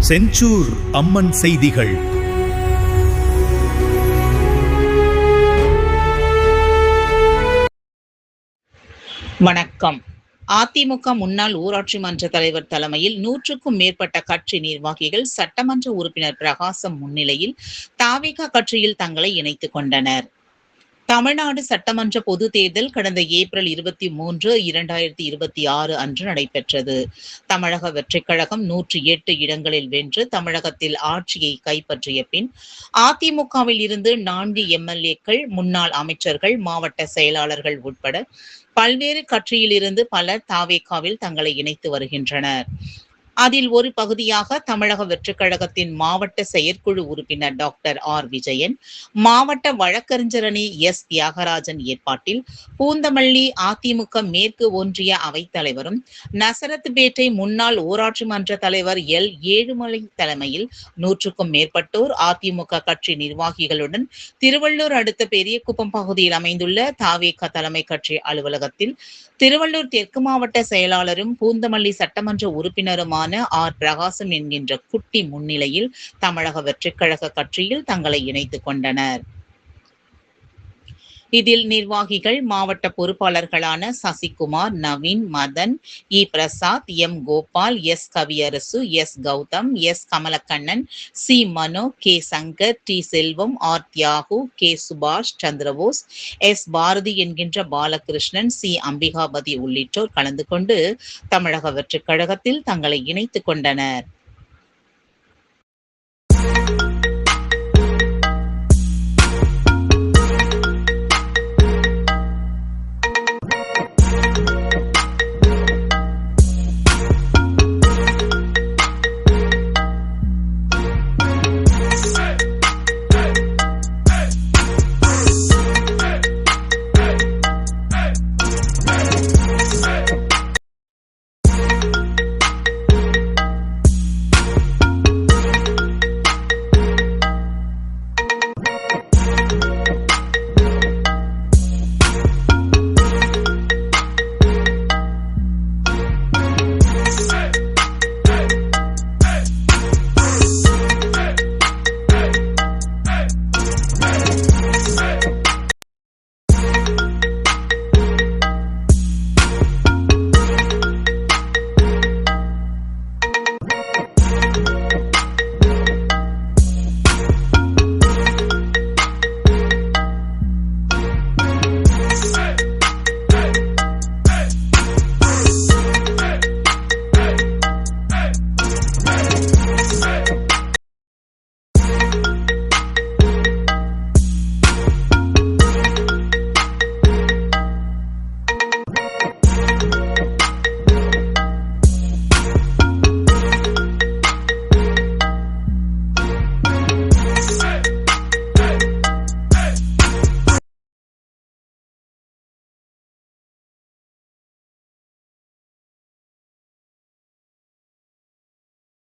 செஞ்சூர் அம்மன் செய்திகள். வணக்கம். அதிமுக முன்னாள் ஊராட்சி மன்ற தலைவர் தலைமையில் 100க்கும் மேற்பட்ட கட்சி நிர்வாகிகள் சட்டமன்ற உறுப்பினர் பிரகாசம் முன்னிலையில் தாவேகா கட்சியில் தங்களை இணைத்துக் கொண்டனர். தமிழ்நாடு சட்டமன்ற பொது தேர்தல் கடந்த ஏப்ரல் 23, 2026 அன்று நடைபெற்றது. தமிழக வெற்றிக் கழகம் 108 இடங்களில் வென்று தமிழகத்தில் ஆட்சியை கைப்பற்றிய பின் அதிமுகவில் இருந்து 4 எம்எல்ஏக்கள், முன்னாள் அமைச்சர்கள், மாவட்ட செயலாளர்கள் உட்பட பல்வேறு கட்சியிலிருந்து பலர் தாவேகாவில் தங்களை இணைத்து வருகின்றனர். அதில் ஒரு பகுதியாக தமிழக வெற்றிக் கழகத்தின் மாவட்ட செயற்குழு உறுப்பினர் டாக்டர் ஆர். விஜயன், மாவட்ட வழக்கறிஞர் அணி எஸ். தியாகராஜன் ஏற்பாட்டில் பூந்தமல்லி அதிமுக மேற்கு ஒன்றிய அவைத்தலைவரும் நசரத்பேட்டை முன்னாள் ஊராட்சி மன்ற தலைவர் எல். ஏழுமலை தலைமையில் 100க்கும் மேற்பட்டோர் அதிமுக கட்சி நிர்வாகிகளுடன் திருவள்ளூர் அடுத்த பெரியகுப்பம் பகுதியில் அமைந்துள்ள தாவேகா தலைமை கட்சி அலுவலகத்தில் திருவள்ளூர் தெற்கு மாவட்ட செயலாளரும் பூந்தமல்லி சட்டமன்ற உறுப்பினருமான ஆர். பிரகாசம் என்கின்ற குட்டி முன்னிலையில் தமிழக வெற்றிக் கழக கட்சியில் தங்களை இணைத்துக் கொண்டனர். இதில் நிர்வாகிகள் மாவட்ட பொறுப்பாளர்களான சசிகுமார், நவீன், மதன், இ. Prasad, M. Gopal, S. Kaviarasu, S. Gautham, S. Kamalakannan, C. Mano, K. Shankar, T. Selvam, R. Thiyagu, K. சுபாஷ் சந்திரபோஸ், எஸ். பாரதி என்கின்ற பாலகிருஷ்ணன், சி. அம்பிகாபதி உள்ளிட்டோர் கலந்து கொண்டு தமிழக வெற்றிக் கழகத்தில் தங்களை இணைத்துக் கொண்டனர்.